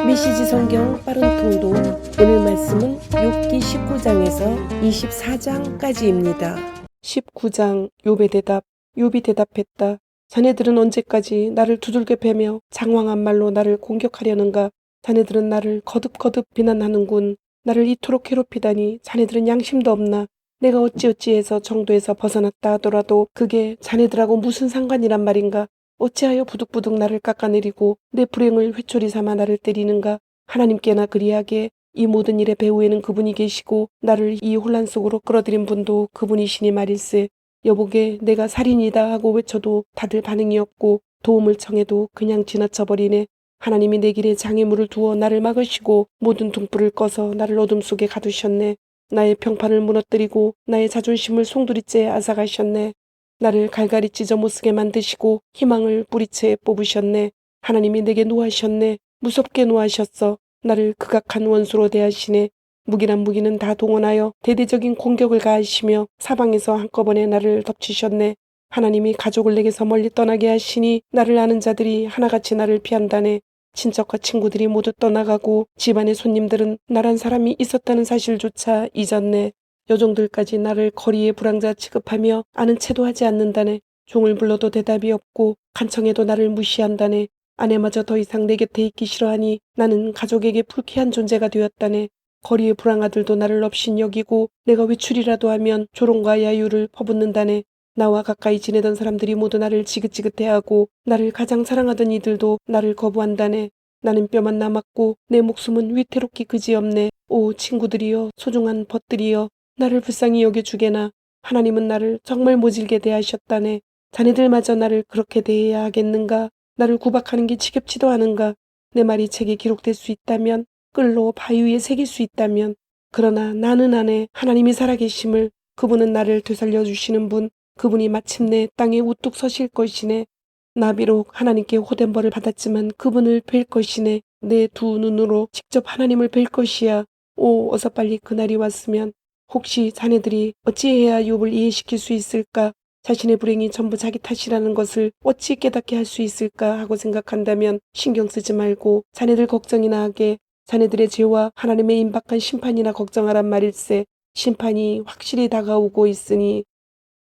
메시지 성경 빠른 통독. 오늘 말씀은 욥기 19장에서 24장까지입니다. 19장. 욥의 대답. 욥이 대답했다. 자네들은 언제까지 나를 두들겨 패며 장황한 말로 나를 공격하려는가. 자네들은 나를 거듭거듭 비난하는군. 나를 이토록 괴롭히다니 자네들은 양심도 없나. 내가 어찌어찌해서 정도에서 벗어났다 하더라도 그게 자네들하고 무슨 상관이란 말인가. 어찌하여 부득부득 나를 깎아내리고 내 불행을 회초리 삼아 나를 때리는가. 하나님께나 그리하게 이 모든 일의 배후에는 그분이 계시고 나를 이 혼란 속으로 끌어들인 분도 그분이시니 말일세. 여보게 내가 살인이다 하고 외쳐도 다들 반응이 없고 도움을 청해도 그냥 지나쳐버리네. 하나님이 내 길에 장애물을 두어 나를 막으시고 모든 등불을 꺼서 나를 어둠 속에 가두셨네. 나의 평판을 무너뜨리고 나의 자존심을 송두리째 앗아가셨네. 나를 갈갈이 찢어 못쓰게 만드시고 희망을 뿌리채 뽑으셨네. 하나님이 내게 노하셨네. 무섭게 노하셨어. 나를 극악한 원수로 대하시네. 무기란 무기는 다 동원하여 대대적인 공격을 가하시며 사방에서 한꺼번에 나를 덮치셨네. 하나님이 가족을 내게서 멀리 떠나게 하시니 나를 아는 자들이 하나같이 나를 피한다네. 친척과 친구들이 모두 떠나가고 집안의 손님들은 나란 사람이 있었다는 사실조차 잊었네. 여종들까지 나를 거리의 불황자 취급하며 아는 체도 하지 않는다네. 종을 불러도 대답이 없고 간청해도 나를 무시한다네. 아내마저 더 이상 내 곁에 있기 싫어하니 나는 가족에게 불쾌한 존재가 되었다네. 거리의 불황아들도 나를 없인 여기고 내가 외출이라도 하면 조롱과 야유를 퍼붓는다네. 나와 가까이 지내던 사람들이 모두 나를 지긋지긋해하고 나를 가장 사랑하던 이들도 나를 거부한다네. 나는 뼈만 남았고 내 목숨은 위태롭기 그지없네. 오 친구들이여, 소중한 벗들이여, 나를 불쌍히 여겨주게나. 하나님은 나를 정말 모질게 대하셨다네. 자네들마저 나를 그렇게 대해야 하겠는가. 나를 구박하는 게 지겹지도 않은가. 내 말이 책에 기록될 수 있다면, 끌로 바위에 새길 수 있다면. 그러나 나는 아네. 하나님이 살아계심을. 그분은 나를 되살려 주시는 분. 그분이 마침내 땅에 우뚝 서실 것이네. 나 비록 하나님께 호된 벌을 받았지만 그분을 뵐 것이네. 내 두 눈으로 직접 하나님을 뵐 것이야. 오 어서 빨리 그날이 왔으면. 혹시 자네들이 어찌해야 욥을 이해시킬 수 있을까? 자신의 불행이 전부 자기 탓이라는 것을 어찌 깨닫게 할 수 있을까 하고 생각한다면 신경 쓰지 말고 자네들 걱정이나 하게. 자네들의 죄와 하나님의 임박한 심판이나 걱정하란 말일세. 심판이 확실히 다가오고 있으니.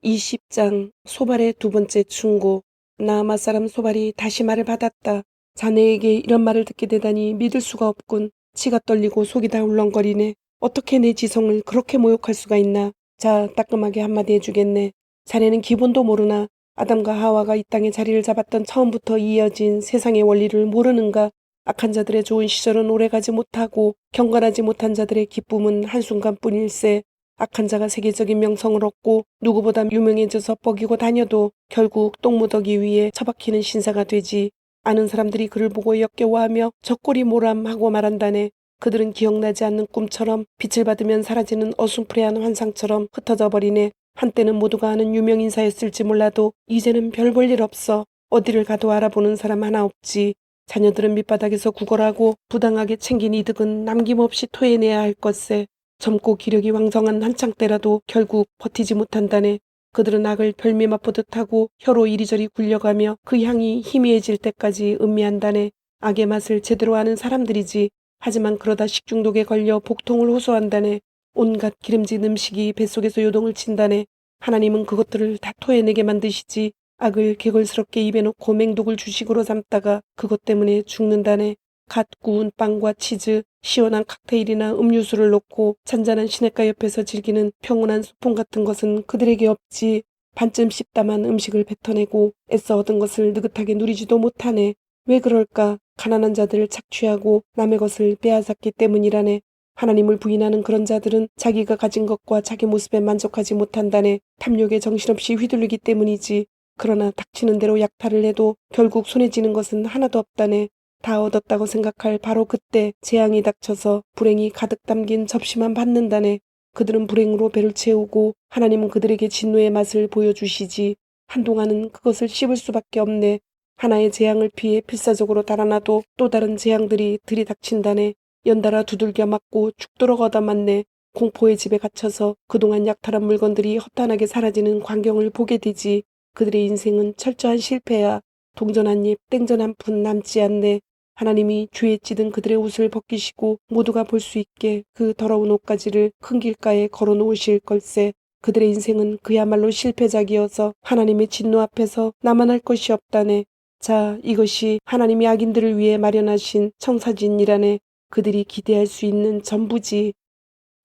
20장. 소발의 두 번째 충고. 나아마 사람 소발이 다시 말을 받았다. 자네에게 이런 말을 듣게 되다니 믿을 수가 없군. 치가 떨리고 속이 다 울렁거리네. 어떻게 내 지성을 그렇게 모욕할 수가 있나. 자, 따끔하게 한마디 해주겠네. 자네는 기본도 모르나. 아담과 하와가 이 땅에 자리를 잡았던 처음부터 이어진 세상의 원리를 모르는가. 악한 자들의 좋은 시절은 오래가지 못하고 경건하지 못한 자들의 기쁨은 한순간뿐일세. 악한 자가 세계적인 명성을 얻고 누구보다 유명해져서 뻐기고 다녀도 결국 똥무더기 위에 처박히는 신사가 되지. 아는 사람들이 그를 보고 역겨워하며 저꼴이 모람 하고 말한다네. 그들은 기억나지 않는 꿈처럼 빛을 받으면 사라지는 어슴푸레한 환상처럼 흩어져 버리네. 한때는 모두가 아는 유명 인사였을지 몰라도 이제는 별 볼 일 없어. 어디를 가도 알아보는 사람 하나 없지. 자녀들은 밑바닥에서 구걸하고 부당하게 챙긴 이득은 남김없이 토해내야 할 것세. 젊고 기력이 왕성한 한창 때라도 결국 버티지 못한다네. 그들은 악을 별미 맛보듯 하고 혀로 이리저리 굴려가며 그 향이 희미해질 때까지 음미한다네. 악의 맛을 제대로 아는 사람들이지. 하지만 그러다 식중독에 걸려 복통을 호소한다네. 온갖 기름진 음식이 뱃속에서 요동을 친다네. 하나님은 그것들을 다 토해내게 만드시지. 악을 개걸스럽게 입에 넣고 맹독을 주식으로 삼다가 그것 때문에 죽는다네. 갓 구운 빵과 치즈, 시원한 칵테일이나 음료수를 놓고 잔잔한 시냇가 옆에서 즐기는 평온한 소풍 같은 것은 그들에게 없지. 반쯤 씹다만 음식을 뱉어내고 애써 얻은 것을 느긋하게 누리지도 못하네. 왜 그럴까? 가난한 자들을 착취하고 남의 것을 빼앗았기 때문이라네. 하나님을 부인하는 그런 자들은 자기가 가진 것과 자기 모습에 만족하지 못한다네. 탐욕에 정신없이 휘둘리기 때문이지. 그러나 닥치는 대로 약탈을 해도 결국 손에 쥐는 것은 하나도 없다네. 다 얻었다고 생각할 바로 그때 재앙이 닥쳐서 불행이 가득 담긴 접시만 받는다네. 그들은 불행으로 배를 채우고 하나님은 그들에게 진노의 맛을 보여주시지. 한동안은 그것을 씹을 수밖에 없네. 하나의 재앙을 피해 필사적으로 달아나도 또 다른 재앙들이 들이닥친다네. 연달아 두들겨 맞고 죽도록 얻어맞네. 공포의 집에 갇혀서 그동안 약탈한 물건들이 허탄하게 사라지는 광경을 보게 되지. 그들의 인생은 철저한 실패야. 동전 한 입, 땡전 한 푼 남지 않네. 하나님이 죄에 찌든 그들의 옷을 벗기시고 모두가 볼 수 있게 그 더러운 옷가지를 큰 길가에 걸어 놓으실 걸세. 그들의 인생은 그야말로 실패작이어서 하나님의 진노 앞에서 나만할 것이 없다네. 자, 이것이 하나님이 악인들을 위해 마련하신 청사진이라네. 그들이 기대할 수 있는 전부지.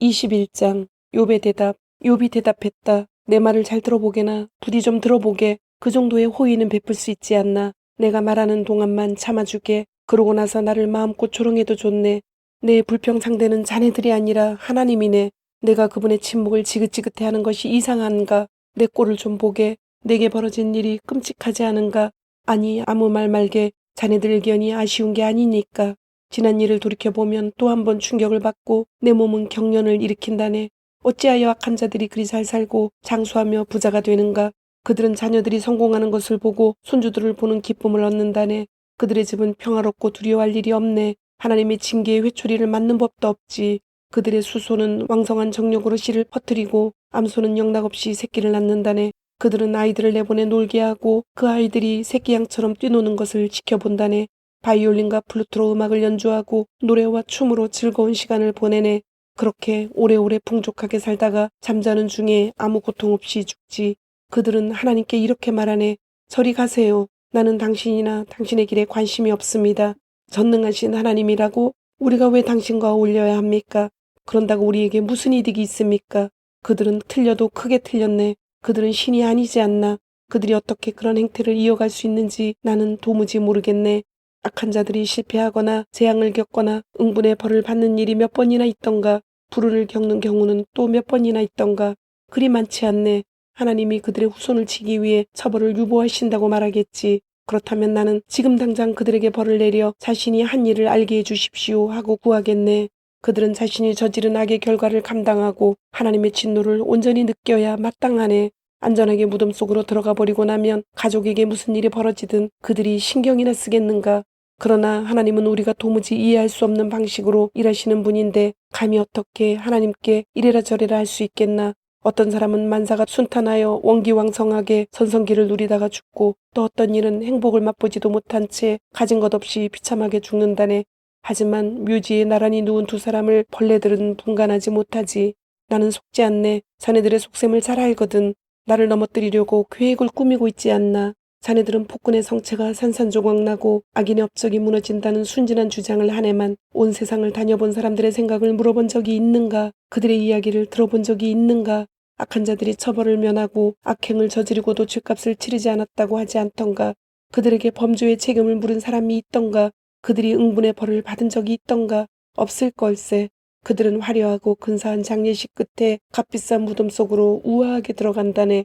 21장 욥의 대답. 욥이 대답했다. 내 말을 잘 들어보게나. 부디 좀 들어보게. 그 정도의 호의는 베풀 수 있지 않나. 내가 말하는 동안만 참아주게. 그러고 나서 나를 마음껏 조롱해도 좋네. 내 불평 상대는 자네들이 아니라 하나님이네. 내가 그분의 침묵을 지긋지긋해하는 것이 이상한가. 내 꼴을 좀 보게. 내게 벌어진 일이 끔찍하지 않은가. 아니 아무 말 말게. 자네들 의견이 아쉬운 게 아니니까. 지난 일을 돌이켜보면 또 한 번 충격을 받고 내 몸은 경련을 일으킨다네. 어찌하여 악한 자들이 그리 잘 살고 장수하며 부자가 되는가. 그들은 자녀들이 성공하는 것을 보고 손주들을 보는 기쁨을 얻는다네. 그들의 집은 평화롭고 두려워할 일이 없네. 하나님의 징계의 회초리를 맞는 법도 없지. 그들의 수소는 왕성한 정력으로 씨를 퍼뜨리고 암소는 영락없이 새끼를 낳는다네. 그들은 아이들을 내보내 놀게 하고 그 아이들이 새끼양처럼 뛰노는 것을 지켜본다네. 바이올린과 플루트로 음악을 연주하고 노래와 춤으로 즐거운 시간을 보내네. 그렇게 오래오래 풍족하게 살다가 잠자는 중에 아무 고통 없이 죽지. 그들은 하나님께 이렇게 말하네. 저리 가세요. 나는 당신이나 당신의 길에 관심이 없습니다. 전능하신 하나님이라고 우리가 왜 당신과 어울려야 합니까? 그런다고 우리에게 무슨 이득이 있습니까? 그들은 틀려도 크게 틀렸네. 그들은 신이 아니지 않나. 그들이 어떻게 그런 행태를 이어갈 수 있는지 나는 도무지 모르겠네. 악한 자들이 실패하거나 재앙을 겪거나 응분의 벌을 받는 일이 몇 번이나 있던가. 불운을 겪는 경우는 또 몇 번이나 있던가. 그리 많지 않네. 하나님이 그들의 후손을 치기 위해 처벌을 유보하신다고 말하겠지. 그렇다면 나는 지금 당장 그들에게 벌을 내려 자신이 한 일을 알게 해주십시오 하고 구하겠네. 그들은 자신이 저지른 악의 결과를 감당하고 하나님의 진노를 온전히 느껴야 마땅하네. 안전하게 무덤 속으로 들어가 버리고 나면 가족에게 무슨 일이 벌어지든 그들이 신경이나 쓰겠는가. 그러나 하나님은 우리가 도무지 이해할 수 없는 방식으로 일하시는 분인데 감히 어떻게 하나님께 이래라 저래라 할 수 있겠나. 어떤 사람은 만사가 순탄하여 원기왕성하게 전성기를 누리다가 죽고 또 어떤 일은 행복을 맛보지도 못한 채 가진 것 없이 비참하게 죽는다네. 하지만 묘지에 나란히 누운 두 사람을 벌레들은 분간하지 못하지. 나는 속지 않네. 자네들의 속셈을 잘 알거든. 나를 넘어뜨리려고 계획을 꾸미고 있지 않나. 자네들은 폭군의 성체가 산산조각나고 악인의 업적이 무너진다는 순진한 주장을 하네만 온 세상을 다녀본 사람들의 생각을 물어본 적이 있는가? 그들의 이야기를 들어본 적이 있는가? 악한 자들이 처벌을 면하고 악행을 저지르고도 죗값을 치르지 않았다고 하지 않던가? 그들에게 범죄의 책임을 물은 사람이 있던가? 그들이 응분의 벌을 받은 적이 있던가? 없을 걸세. 그들은 화려하고 근사한 장례식 끝에 값비싼 무덤 속으로 우아하게 들어간다네.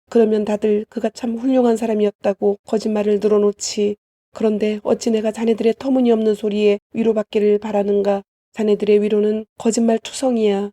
그러면 다들 그가 참 훌륭한 사람이었다고 거짓말을 늘어놓지. 그런데 어찌 내가 자네들의 터무니없는 소리에 위로받기를 바라는가. 자네들의 위로는 거짓말 투성이야.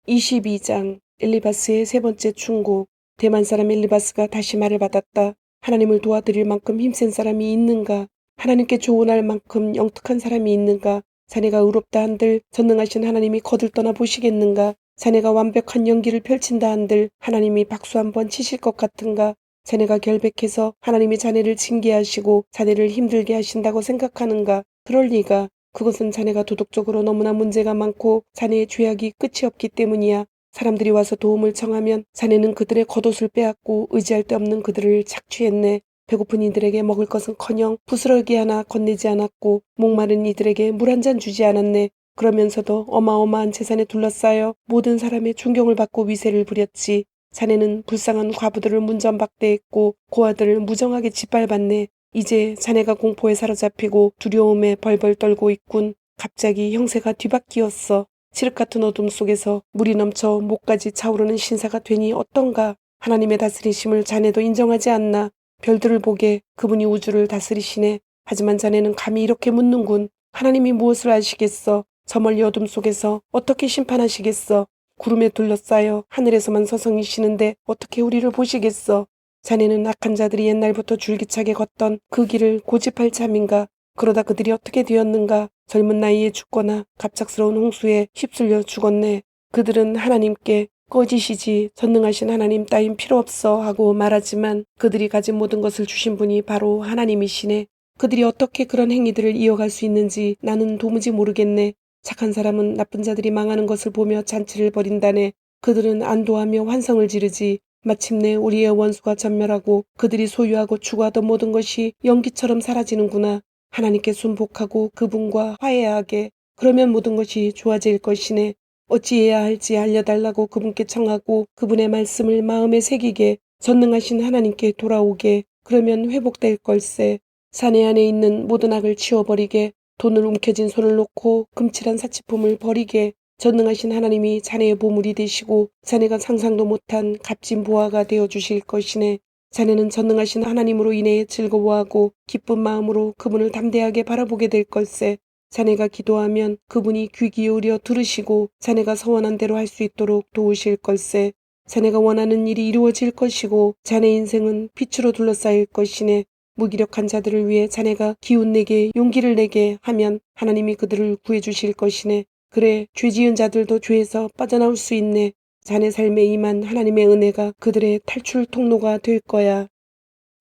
22장 엘리바스의 세 번째 충고. 대만 사람 엘리바스가 다시 말을 받았다. 하나님을 도와드릴 만큼 힘센 사람이 있는가? 하나님께 조언할 만큼 영특한 사람이 있는가? 자네가 의롭다 한들 전능하신 하나님이 거들떠나 보시겠는가? 자네가 완벽한 연기를 펼친다 한들 하나님이 박수 한번 치실 것 같은가? 자네가 결백해서 하나님이 자네를 징계하시고 자네를 힘들게 하신다고 생각하는가? 그럴 리가. 그것은 자네가 도덕적으로 너무나 문제가 많고 자네의 죄악이 끝이 없기 때문이야. 사람들이 와서 도움을 청하면 자네는 그들의 겉옷을 빼앗고 의지할 데 없는 그들을 착취했네. 배고픈 이들에게 먹을 것은커녕 부스러기 하나 건네지 않았고 목마른 이들에게 물 한 잔 주지 않았네. 그러면서도 어마어마한 재산에 둘러싸여 모든 사람의 존경을 받고 위세를 부렸지. 자네는 불쌍한 과부들을 문전박대했고 고아들을 무정하게 짓밟았네. 이제 자네가 공포에 사로잡히고 두려움에 벌벌 떨고 있군. 갑자기 형세가 뒤바뀌었어. 칠흑 같은 어둠 속에서 물이 넘쳐 목까지 차오르는 신사가 되니 어떤가. 하나님의 다스리심을 자네도 인정하지 않나. 별들을 보게 그분이 우주를 다스리시네. 하지만 자네는 감히 이렇게 묻는군. 하나님이 무엇을 아시겠어. 저 멀리 어둠 속에서 어떻게 심판하시겠어. 구름에 둘러싸여 하늘에서만 서성이시는데 어떻게 우리를 보시겠어. 자네는 악한 자들이 옛날부터 줄기차게 걷던 그 길을 고집할 참인가. 그러다 그들이 어떻게 되었는가. 젊은 나이에 죽거나 갑작스러운 홍수에 휩쓸려 죽었네. 그들은 하나님께 꺼지시지 전능하신 하나님 따윈 필요 없어 하고 말하지만 그들이 가진 모든 것을 주신 분이 바로 하나님이시네. 그들이 어떻게 그런 행위들을 이어갈 수 있는지 나는 도무지 모르겠네. 착한 사람은 나쁜 자들이 망하는 것을 보며 잔치를 벌인다네. 그들은 안도하며 환성을 지르지. 마침내 우리의 원수가 전멸하고 그들이 소유하고 추구하던 모든 것이 연기처럼 사라지는구나. 하나님께 순복하고 그분과 화해하게. 그러면 모든 것이 좋아질 것이네. 어찌해야 할지 알려달라고 그분께 청하고 그분의 말씀을 마음에 새기게. 전능하신 하나님께 돌아오게. 그러면 회복될 걸세. 사내 안에 있는 모든 악을 치워버리게. 돈을 움켜쥔 손을 놓고 금칠한 사치품을 버리게. 전능하신 하나님이 자네의 보물이 되시고 자네가 상상도 못한 값진 보화가 되어 주실 것이네. 자네는 전능하신 하나님으로 인해 즐거워하고 기쁜 마음으로 그분을 담대하게 바라보게 될 걸세. 자네가 기도하면 그분이 귀 기울여 들으시고 자네가 서원한 대로 할 수 있도록 도우실 걸세. 자네가 원하는 일이 이루어질 것이고 자네 인생은 빛으로 둘러싸일 것이네. 무기력한 자들을 위해 자네가 기운내게 용기를 내게 하면 하나님이 그들을 구해주실 것이네. 그래, 죄 지은 자들도 죄에서 빠져나올 수 있네. 자네 삶에 임한 하나님의 은혜가 그들의 탈출 통로가 될 거야.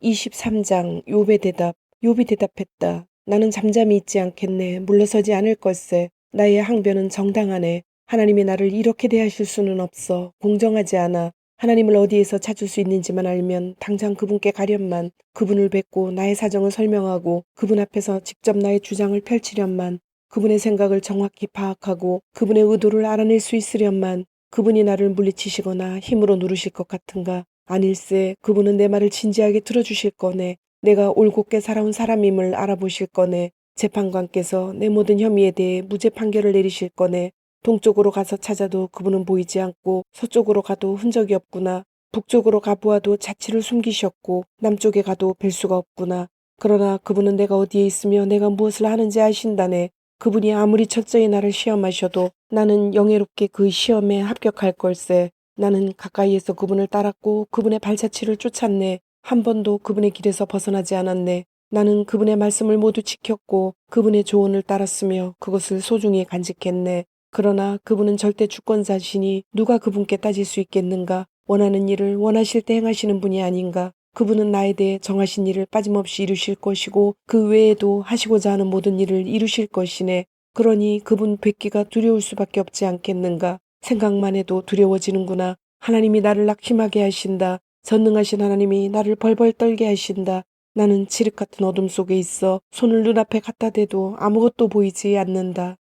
23장 욥의 대답. 욥이 대답했다. 나는 잠잠히 있지 않겠네. 물러서지 않을 걸세. 나의 항변은 정당하네. 하나님이 나를 이렇게 대하실 수는 없어. 공정하지 않아. 하나님을 어디에서 찾을 수 있는지만 알면 당장 그분께 가련만. 그분을 뵙고 나의 사정을 설명하고 그분 앞에서 직접 나의 주장을 펼치련만. 그분의 생각을 정확히 파악하고 그분의 의도를 알아낼 수 있으련만. 그분이 나를 물리치시거나 힘으로 누르실 것 같은가? 아닐세. 그분은 내 말을 진지하게 들어주실 거네. 내가 올곧게 살아온 사람임을 알아보실 거네. 재판관께서 내 모든 혐의에 대해 무죄 판결을 내리실 거네. 동쪽으로 가서 찾아도 그분은 보이지 않고 서쪽으로 가도 흔적이 없구나. 북쪽으로 가보아도 자취를 숨기셨고 남쪽에 가도 뵐 수가 없구나. 그러나 그분은 내가 어디에 있으며 내가 무엇을 하는지 아신다네. 그분이 아무리 철저히 나를 시험하셔도 나는 영예롭게 그 시험에 합격할 걸세. 나는 가까이에서 그분을 따랐고 그분의 발자취를 쫓았네. 한 번도 그분의 길에서 벗어나지 않았네. 나는 그분의 말씀을 모두 지켰고 그분의 조언을 따랐으며 그것을 소중히 간직했네. 그러나 그분은 절대 주권자시니 누가 그분께 따질 수 있겠는가? 원하는 일을 원하실 때 행하시는 분이 아닌가? 그분은 나에 대해 정하신 일을 빠짐없이 이루실 것이고 그 외에도 하시고자 하는 모든 일을 이루실 것이네. 그러니 그분 뵙기가 두려울 수밖에 없지 않겠는가? 생각만 해도 두려워지는구나. 하나님이 나를 낙심하게 하신다. 전능하신 하나님이 나를 벌벌 떨게 하신다. 나는 칠흑 같은 어둠 속에 있어 손을 눈앞에 갖다 대도 아무것도 보이지 않는다.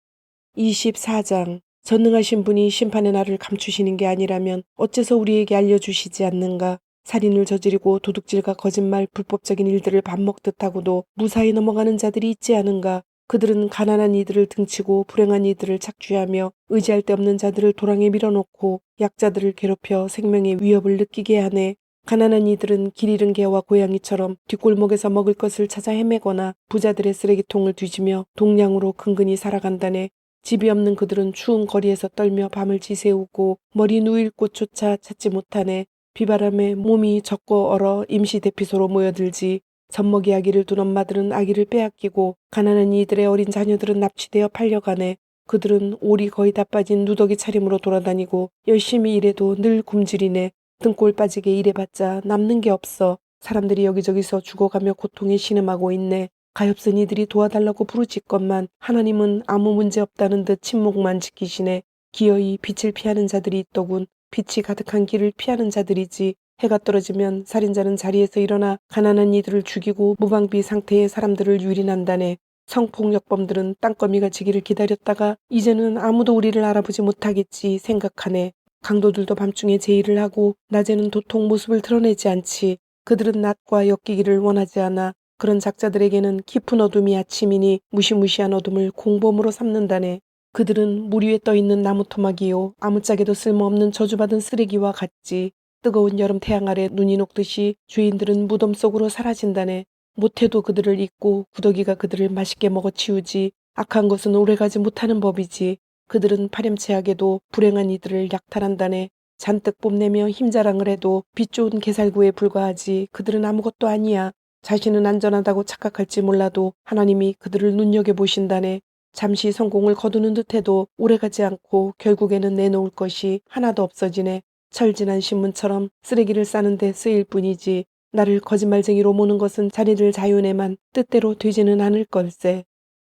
24장. 전능하신 분이 심판의 날을 감추시는 게 아니라면 어째서 우리에게 알려주시지 않는가? 살인을 저지르고 도둑질과 거짓말, 불법적인 일들을 밥 먹듯 하고도 무사히 넘어가는 자들이 있지 않은가? 그들은 가난한 이들을 등치고 불행한 이들을 착취하며 의지할 데 없는 자들을 도랑에 밀어놓고 약자들을 괴롭혀 생명의 위협을 느끼게 하네. 가난한 이들은 길 잃은 개와 고양이처럼 뒷골목에서 먹을 것을 찾아 헤매거나 부자들의 쓰레기통을 뒤지며 동량으로 근근히 살아간다네. 집이 없는 그들은 추운 거리에서 떨며 밤을 지새우고 머리 누일 곳조차 찾지 못하네. 비바람에 몸이 젖고 얼어 임시 대피소로 모여들지. 젖먹이 아기를 둔 엄마들은 아기를 빼앗기고 가난한 이들의 어린 자녀들은 납치되어 팔려가네. 그들은 올이 거의 다 빠진 누더기 차림으로 돌아다니고 열심히 일해도 늘 굶주리네. 등골 빠지게 일해봤자 남는 게 없어. 사람들이 여기저기서 죽어가며 고통에 신음하고 있네. 가엾은 이들이 도와달라고 부르짖건만 하나님은 아무 문제 없다는 듯 침묵만 지키시네. 기어이 빛을 피하는 자들이 있더군. 빛이 가득한 길을 피하는 자들이지. 해가 떨어지면 살인자는 자리에서 일어나 가난한 이들을 죽이고 무방비 상태의 사람들을 유린한다네. 성폭력범들은 땅거미가 지기를 기다렸다가 이제는 아무도 우리를 알아보지 못하겠지 생각하네. 강도들도 밤중에 제의를 하고 낮에는 도통 모습을 드러내지 않지. 그들은 낮과 엮이기를 원하지 않아. 그런 작자들에게는 깊은 어둠이 아침이니 무시무시한 어둠을 공범으로 삼는다네. 그들은 물 위에 떠있는 나무 토막이요 아무짝에도 쓸모없는 저주받은 쓰레기와 같지. 뜨거운 여름 태양 아래 눈이 녹듯이 죄인들은 무덤 속으로 사라진다네. 못해도 그들을 잊고 구더기가 그들을 맛있게 먹어치우지. 악한 것은 오래가지 못하는 법이지. 그들은 파렴치하게도 불행한 이들을 약탈한다네. 잔뜩 뽐내며 힘자랑을 해도 빛 좋은 개살구에 불과하지. 그들은 아무것도 아니야. 자신은 안전하다고 착각할지 몰라도 하나님이 그들을 눈여겨보신다네. 잠시 성공을 거두는 듯해도 오래가지 않고 결국에는 내놓을 것이 하나도 없어지네. 철진한 신문처럼 쓰레기를 싸는 데 쓰일 뿐이지. 나를 거짓말쟁이로 모는 것은 자네들 자윤에만 뜻대로 되지는 않을 걸세.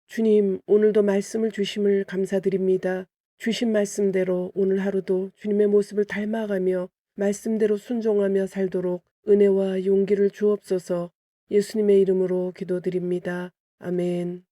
주님, 오늘도 말씀을 주심을 감사드립니다. 주신 말씀대로 오늘 하루도 주님의 모습을 닮아가며 말씀대로 순종하며 살도록 은혜와 용기를 주옵소서. 예수님의 이름으로 기도드립니다. 아멘.